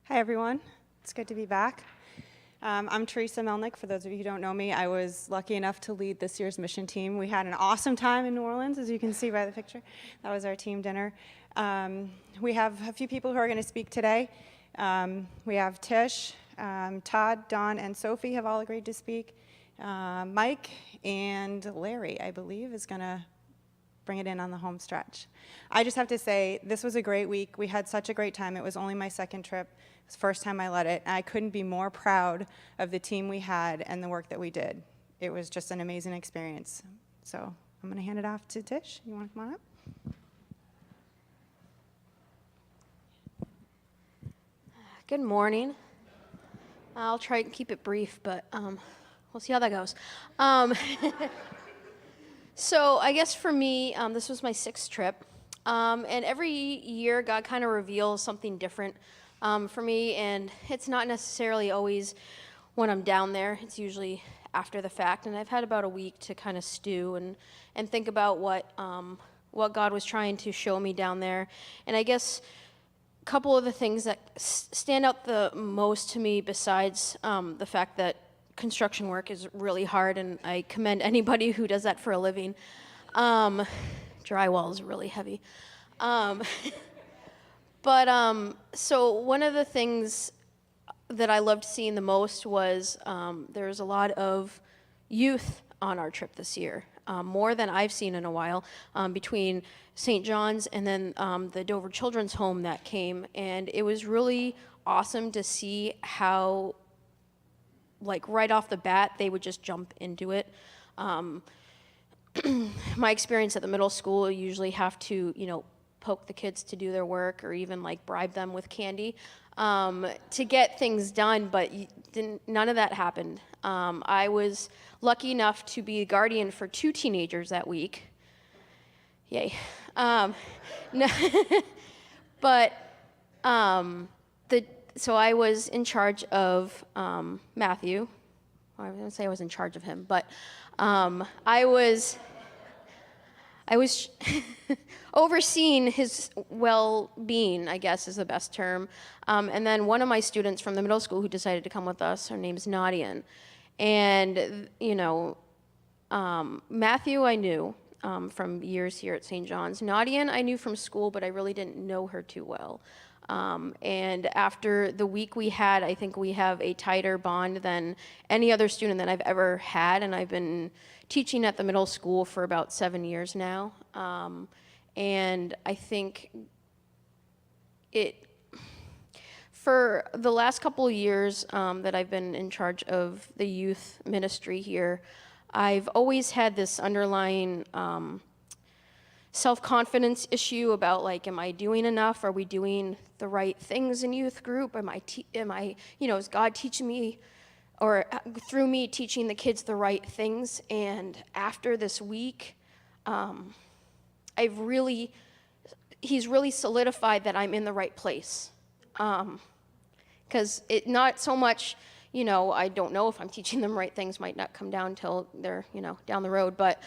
Hi, everyone. It's good to be back. I'm Teresa Melnik. For those of you who don't know me, I was lucky enough to lead this year's mission team. We had an awesome time in New Orleans, as you can see by the picture. That was our team dinner. We have a few people who are going to speak today. We have Tish, Todd, Dawne, and Sophie have all agreed to speak. Mike and Larry, I believe, is going to bring it in on the home stretch. I just have to say, this was a great week. We had such a great time. It was only my second trip. It was the first time I led it. And I couldn't be more proud of the team we had and the work that we did. It was just an amazing experience. So I'm going to hand it off to Tish. You want to come on up? Good morning. I'll try and keep it brief, but we'll see how that goes. So I guess for me, this was my 6th trip. And every year, God kind of reveals something different for me. And it's not necessarily always when I'm down there. It's usually after the fact. And I've had about a week to kind of stew and think about what God was trying to show me down there. And I guess a couple of the things that stand out the most to me, besides the fact that construction work is really hard, and I commend anybody who does that for a living. Drywall is really heavy. So one of the things that I loved seeing the most was there was a lot of youth on our trip this year, more than I've seen in a while, between St. John's and then the Dover Children's Home that came. And it was really awesome to see how, like, right off the bat, they would just jump into it. My experience at the middle school, you usually have to, poke the kids to do their work or even like bribe them with candy to get things done, but none of that happened. I was lucky enough to be a guardian for 2 teenagers that week. Yay. So I was in charge of Matthew. Well, I was going to say I was in charge of him, but I was overseeing his well-being, I guess is the best term. And then one of my students from the middle school who decided to come with us, her name's Dawne. And, Matthew I knew from years here at St. John's. Dawne I knew from school, but I really didn't know her too well. And after the week we had, I think we have a tighter bond than any other student that I've ever had, and I've been teaching at the middle school for about 7 years now. And I think for the last couple of years that I've been in charge of the youth ministry here, I've always had this underlying self-confidence issue about, like, am I doing enough? Are we doing the right things in youth group? Is God teaching me, or through me teaching the kids the right things? And after this week, he's really solidified that I'm in the right place. Because it not so much, I don't know if I'm teaching them right things, might not come down till they're, down the road, but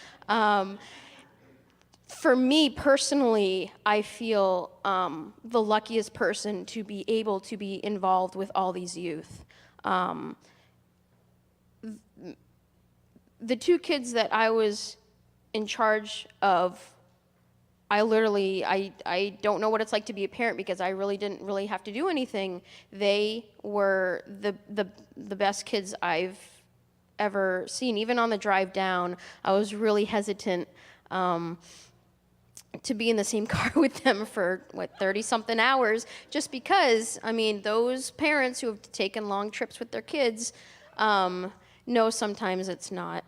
for me personally, I feel the luckiest person to be able to be involved with all these youth. The 2 kids that I was in charge of, I don't know what it's like to be a parent, because I really didn't really have to do anything. They were the best kids I've ever seen. Even on the drive down, I was really hesitant to be in the same car with them for 30-something hours, just because, those parents who have taken long trips with their kids know sometimes it's not,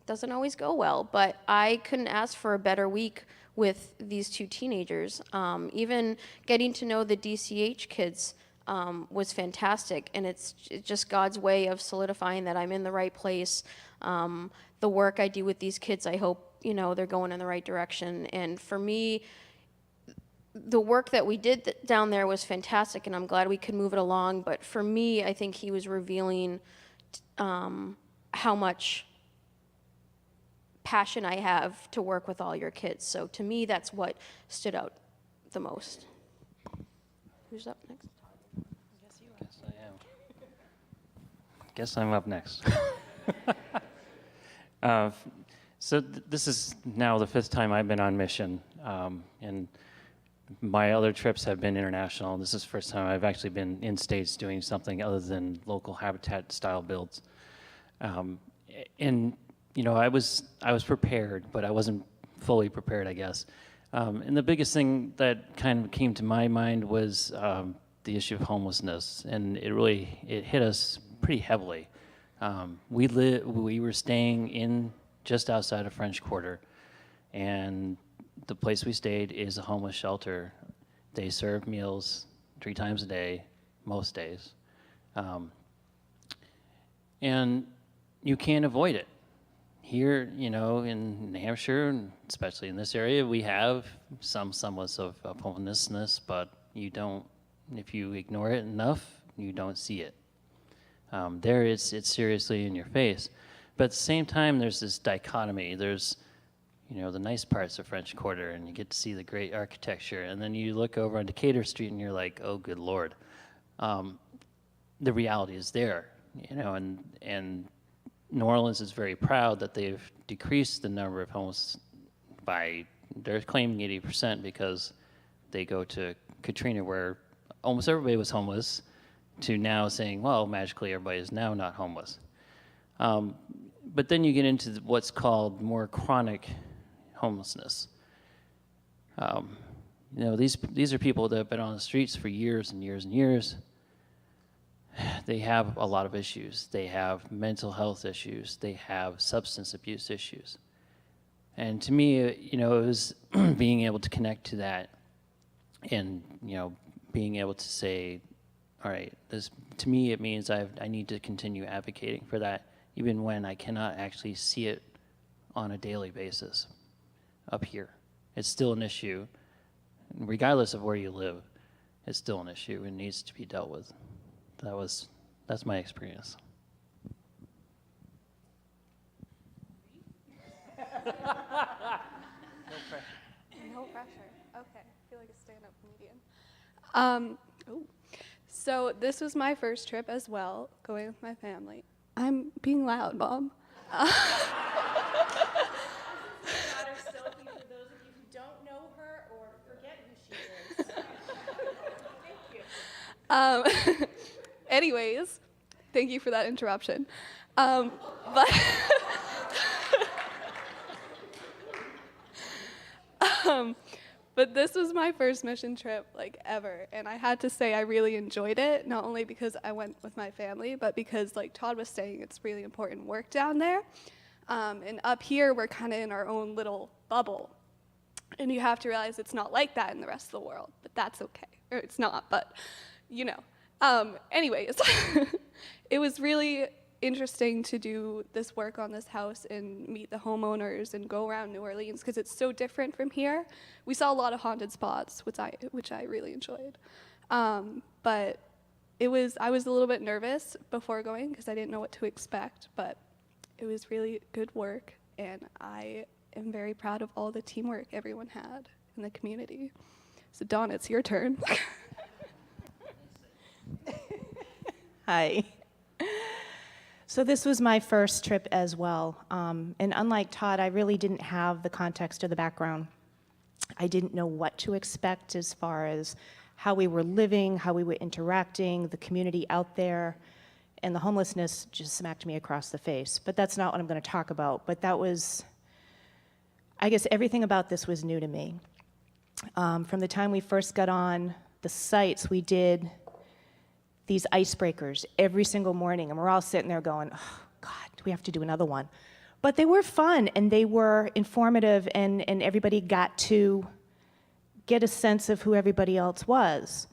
doesn't always go well. But I couldn't ask for a better week with these 2 teenagers. Even getting to know the DCH kids was fantastic, and it's just God's way of solidifying that I'm in the right place. The work I do with these kids, I hope, they're going in the right direction. And for me, the work that we did down there was fantastic, and I'm glad we could move it along. But for me, I think he was revealing how much passion I have to work with all your kids. So to me, that's what stood out the most. Who's up next? Yes, I am. Guess I'm up next. This is now the 5th time I've been on mission, and my other trips have been international. This is the first time I've actually been in states doing something other than local habitat style builds. And you know, I was prepared, but I wasn't fully prepared, I guess. And the biggest thing that kind of came to my mind was the issue of homelessness, and it hit us pretty heavily. We were staying in just outside of French Quarter, and the place we stayed is a homeless shelter. They serve meals 3 times a day, most days. And you can't avoid it. Here, you know, in New Hampshire, and especially in this area, we have some semblance of homelessness, but you don't, if you ignore it enough, you don't see it. There it's seriously in your face. But at the same time, there's this dichotomy. There's, you know, the nice parts of French Quarter, and you get to see the great architecture, and then you look over on Decatur Street, and you're like, oh, good Lord. The reality is there, you know, and New Orleans is very proud that they've decreased the number of homeless by, they're claiming 80% because they go to Katrina where almost everybody was homeless to now saying, well, magically everybody is now not homeless. But then you get into what's called more chronic homelessness. You know, these are people that have been on the streets for years and years and years. They have a lot of issues. They have mental health issues. They have substance abuse issues. And to me, you know, it was being able to connect to that and, you know, being able to say, all right, this, to me, it means I need to continue advocating for that, even when I cannot actually see it on a daily basis up here. It's still an issue. Regardless of where you live, it's still an issue and needs to be dealt with. That's my experience. No pressure. Okay, I feel like a stand-up comedian. So this was my first trip as well, going with my family. I'm being loud, Mom. Daughter Sophie, for those of you who don't know her or forget who she is. Thank you. Anyways, thank you for that interruption. But this was my first mission trip, like, ever, and I had to say I really enjoyed it, not only because I went with my family, but because, like Todd was saying, it's really important work down there. And up here, we're kind of in our own little bubble, and you have to realize it's not like that in the rest of the world, but that's okay. Or it's not, but, you know. Anyways, it was really interesting to do this work on this house and meet the homeowners and go around New Orleans because it's so different from here. We saw a lot of haunted spots, which I really enjoyed. But I was a little bit nervous before going because I didn't know what to expect, but it was really good work, and I am very proud of all the teamwork everyone had in the community. So Dawne, it's your turn. Hi. So this was my first trip as well. And unlike Todd, I really didn't have the context or the background. I didn't know what to expect as far as how we were living, how we were interacting, the community out there, and the homelessness just smacked me across the face. But that's not what I'm going to talk about. But that was, I guess everything about this was new to me. From the time we first got on the sites, we did these icebreakers every single morning, and we're all sitting there going, oh, God, do we have to do another one? But they were fun, and they were informative, and everybody got to get a sense of who everybody else was.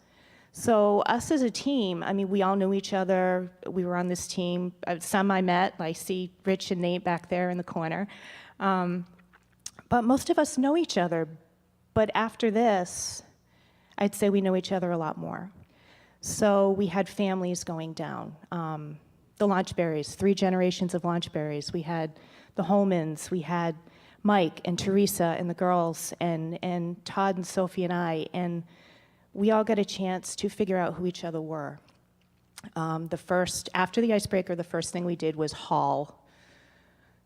So us as a team, I mean, we all knew each other. We were on this team. Some I met. I see Rich and Nate back there in the corner. But most of us know each other. But after this, I'd say we know each other a lot more. So we had families going down. The Launchberries, 3 generations of Launchberries. We had the Holmans, we had Mike and Teresa and the girls, and Todd and Sophie and I, and we all got a chance to figure out who each other were. After the icebreaker, the first thing we did was haul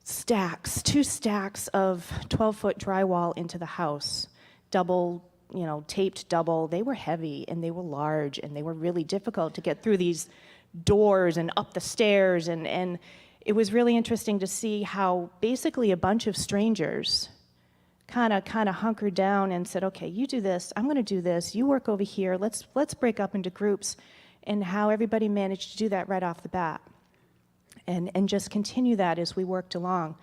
two stacks of 12-foot drywall into the house, taped double. They were heavy and they were large and they were really difficult to get through these doors and up the stairs, and it was really interesting to see how basically a bunch of strangers kind of hunkered down and said, okay, you do this, I'm going to do this, you work over here, let's break up into groups, and how everybody managed to do that right off the bat, and just continue that as we worked along.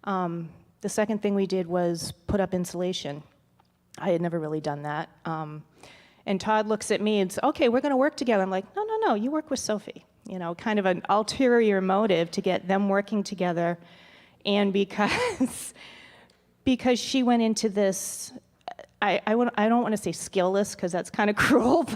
The second thing we did was put up insulation. I had never really done that. And Todd looks at me and says, okay, we're going to work together. I'm like, no, you work with Sophie. Kind of an ulterior motive to get them working together. And because she went into this, I don't want to say skillless because that's kind of cruel,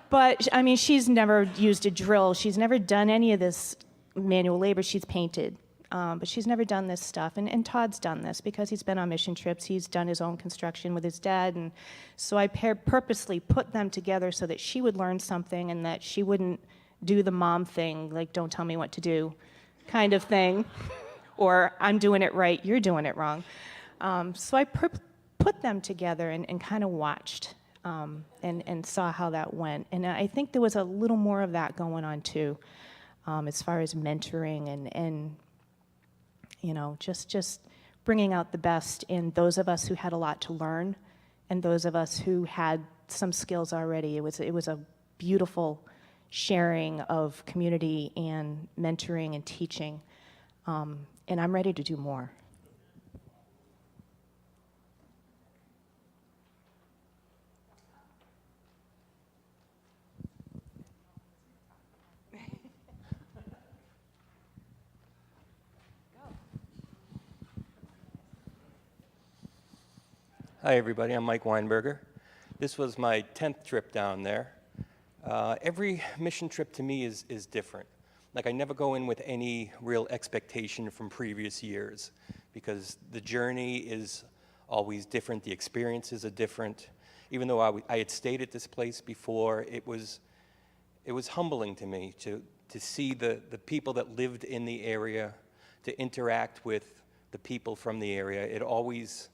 but I mean, she's never used a drill. She's never done any of this manual labor. She's painted. But she's never done this stuff, and Todd's done this because he's been on mission trips. He's done his own construction with his dad, and so I purposely put them together so that she would learn something and that she wouldn't do the mom thing, like don't tell me what to do kind of thing, or I'm doing it right, you're doing it wrong. So I put them together and kind of watched and saw how that went, and I think there was a little more of that going on too, as far as mentoring and just bringing out the best in those of us who had a lot to learn and those of us who had some skills already. It was a beautiful sharing of community and mentoring and teaching, and I'm ready to do more. Hi, everybody. I'm Mike Weinberger. This was my 10th trip down there. Every mission trip to me is different. Like, I never go in with any real expectation from previous years because the journey is always different. The experiences are different. Even though I had stayed at this place before, it was humbling to me to see the people that lived in the area, to interact with the people from the area. It always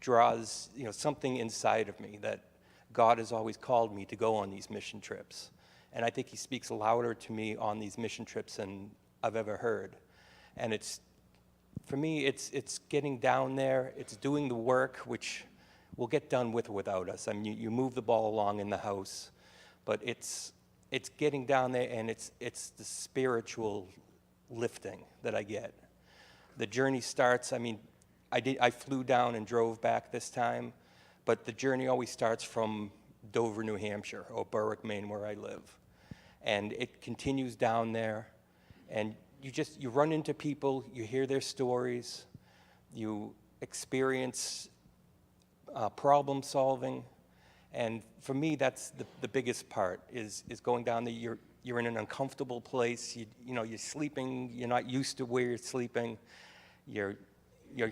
draws something inside of me that God has always called me to go on these mission trips. And I think he speaks louder to me on these mission trips than I've ever heard. And for me, it's getting down there, it's doing the work, which will get done with or without us. I mean, you move the ball along in the house, but it's getting down there, and it's the spiritual lifting that I get. The journey starts, I flew down and drove back this time, but the journey always starts from Dover, New Hampshire, or Berwick, Maine, where I live. And it continues down there, and you run into people, you hear their stories, you experience problem solving, and for me, that's the biggest part, is going down there. You're in an uncomfortable place, you're sleeping, you're not used to where you're sleeping, you're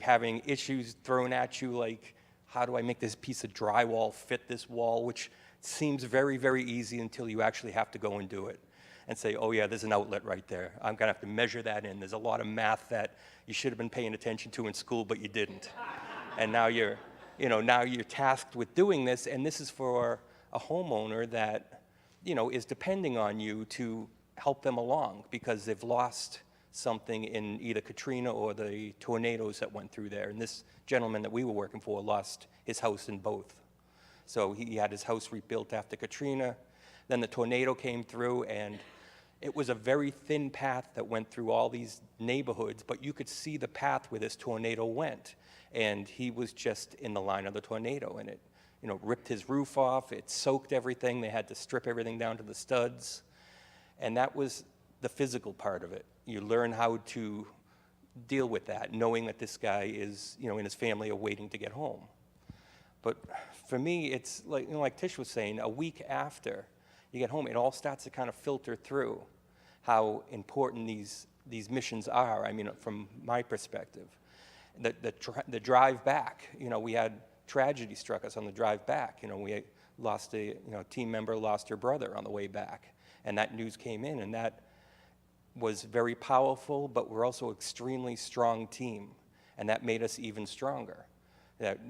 having issues thrown at you like, how do I make this piece of drywall fit this wall, which seems very, very easy until you actually have to go and do it and say, oh yeah, there's an outlet right there. I'm gonna have to measure that in. There's a lot of math that you should have been paying attention to in school, but you didn't. And now you're tasked with doing this, and this is for a homeowner that, is depending on you to help them along because they've lost something in either Katrina or the tornadoes that went through there. And this gentleman that we were working for lost his house in both. So he had his house rebuilt after Katrina. Then the tornado came through, and it was a very thin path that went through all these neighborhoods, but you could see the path where this tornado went. And he was just in the line of the tornado, and it ripped his roof off. It soaked everything. They had to strip everything down to the studs. And that was the physical part of it. You learn how to deal with that, knowing that this guy is, and his family are waiting to get home. But for me, it's like Tish was saying, a week after you get home, it all starts to kind of filter through how important these missions are. From my perspective, the drive back, we had tragedy struck us on the drive back. lost a team member lost her brother on the way back, and that news came in, and that was very powerful, but we're also an extremely strong team, and that made us even stronger.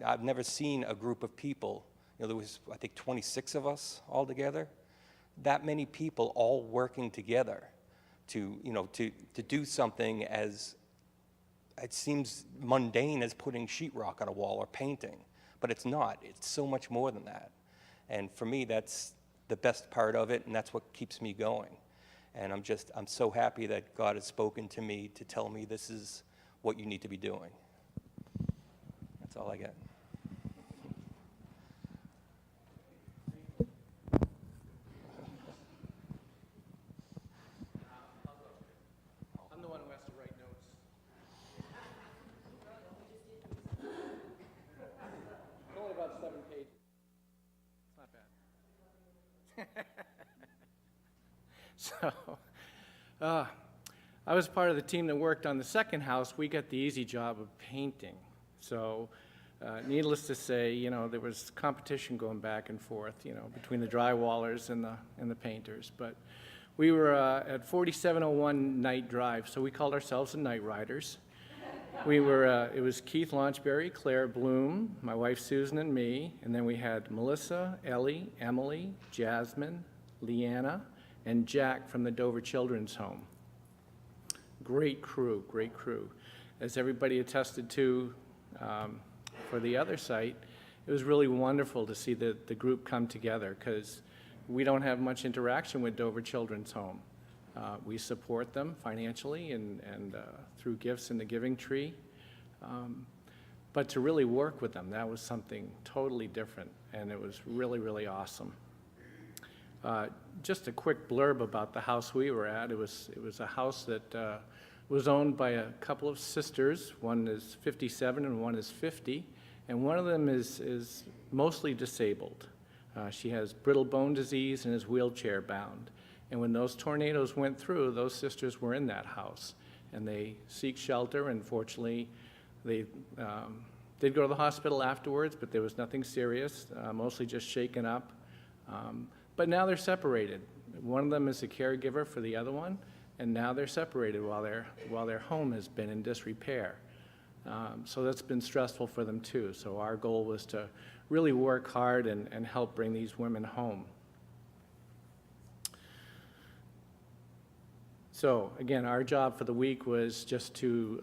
I've never seen a group of people, there was, I think, 26 of us all together, that many people all working together to do something as, it seems mundane as putting sheetrock on a wall or painting, but it's not. It's so much more than that. And for me, that's the best part of it, and that's what keeps me going. And I'm so happy that God has spoken to me to tell me this is what you need to be doing. That's all I got. I'm the one who has to write notes. It's only about 7 pages. It's not bad. So, I was part of the team that worked on the second house. We got the easy job of painting. So, needless to say, there was competition going back and forth, between the drywallers and the painters. But we were at 4701 Night Drive, so we called ourselves the Night Riders. We were, it was Keith Launchberry, Claire Bloom, my wife Susan, and me. And then we had Melissa, Ellie, Emily, Jasmine, Leanna, and Jack from the Dover Children's Home. Great crew, great crew. As everybody attested to for the other site, it was really wonderful to see the group come together, because we don't have much interaction with Dover Children's Home. We support them financially and through gifts in the Giving Tree. But to really work with them, that was something totally different, and it was really, really awesome. Just a quick blurb about the house we were at. It was a house that was owned by a couple of sisters. One is 57 and one is 50, and one of them is mostly disabled. She has brittle bone disease and is wheelchair bound. And when those tornadoes went through, those sisters were in that house, and they seek shelter. And fortunately, they did go to the hospital afterwards, but there was nothing serious, mostly just shaken up. But now they're separated. One of them is a caregiver for the other one, and now they're separated while their home has been in disrepair. So that's been stressful for them too. So our goal was to really work hard and help bring these women home. So again, our job for the week was just to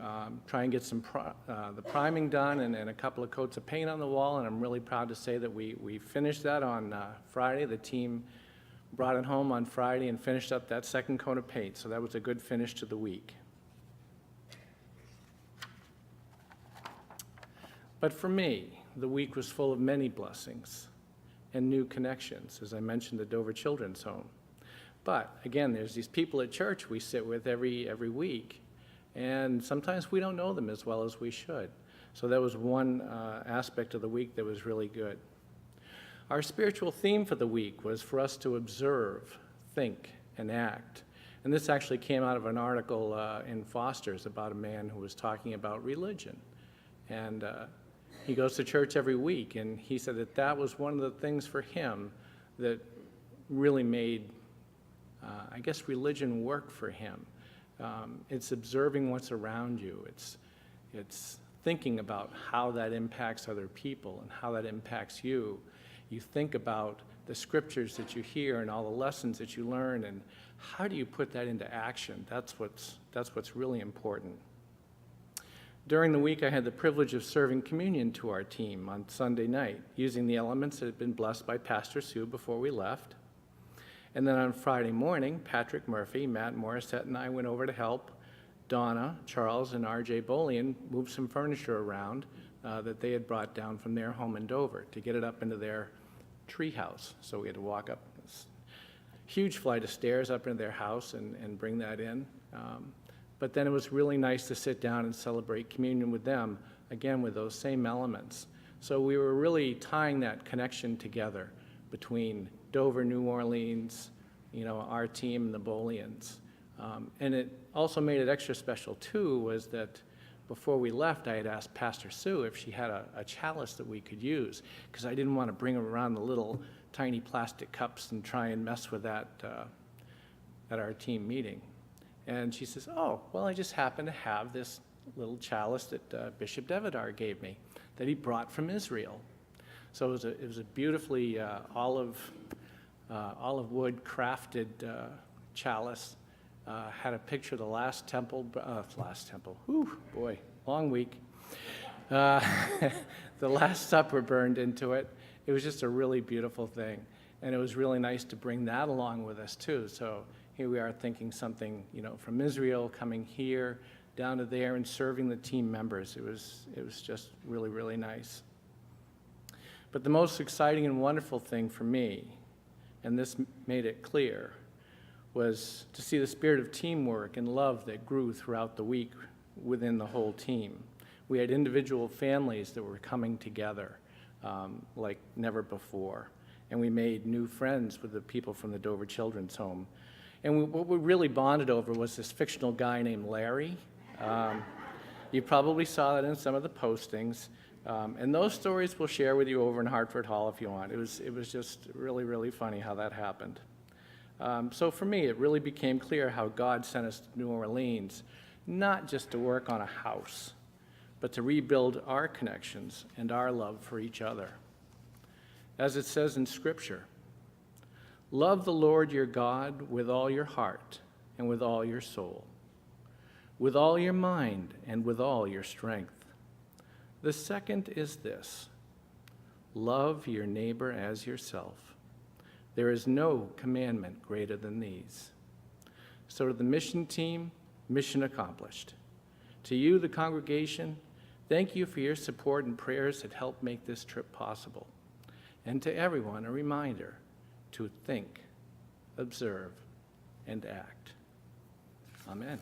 try and get the priming done and a couple of coats of paint on the wall, and I'm really proud to say that we finished that on Friday. The team brought it home on Friday and finished up that second coat of paint, so that was a good finish to the week. But for me, the week was full of many blessings and new connections, as I mentioned, the Dover Children's Home. But again, there's these people at church we sit with every week, and sometimes we don't know them as well as we should. So that was one aspect of the week that was really good. Our spiritual theme for the week was for us to observe, think, and act. And this actually came out of an article in Foster's about a man who was talking about religion. And he goes to church every week, and he said that was one of the things for him that really made I guess religion work for him. It's observing what's around you. It's thinking about how that impacts other people and how that impacts you. You think about the scriptures that you hear and all the lessons that you learn, and how do you put that into action? That's what's really important. During the week, I had the privilege of serving communion to our team on Sunday night, using the elements that had been blessed by Pastor Sue before we left. And then on Friday morning, Patrick Murphy, Matt Morissette, and I went over to help Dawne, Charles, and R.J. Bolian move some furniture around that they had brought down from their home in Dover to get it up into their tree house. So we had to walk up this huge flight of stairs up into their house and bring that in. But then it was really nice to sit down and celebrate communion with them, again, with those same elements. So we were really tying that connection together between Dover, New Orleans, our team, and the Bolians. And it also made it extra special, too, was that before we left, I had asked Pastor Sue if she had a chalice that we could use, because I didn't want to bring around the little tiny plastic cups and try and mess with that at our team meeting. And she says, oh, well, I just happen to have this little chalice that Bishop Devidar gave me that he brought from Israel. So it was a beautifully olive wood crafted chalice. Had a picture of the last temple, whew, boy, long week. The Last Supper burned into it. It was just a really beautiful thing. And it was really nice to bring that along with us too. So here we are thinking something, from Israel, coming here, down to there, and serving the team members. It was just really, really nice. But the most exciting and wonderful thing for me, and this made it clear, was to see the spirit of teamwork and love that grew throughout the week within the whole team. We had individual families that were coming together like never before. And we made new friends with the people from the Dover Children's Home. And what we really bonded over was this fictional guy named Larry. You probably saw that in some of the postings. And those stories we'll share with you over in Hartford Hall if you want. It was just really, really funny how that happened. So for me, it really became clear how God sent us to New Orleans, not just to work on a house, but to rebuild our connections and our love for each other. As it says in Scripture, love the Lord your God with all your heart and with all your soul, with all your mind and with all your strength. The second is this: love your neighbor as yourself. There is no commandment greater than these. So to the mission team, mission accomplished. To you, the congregation, thank you for your support and prayers that helped make this trip possible. And to everyone, a reminder to think, observe, and act. Amen.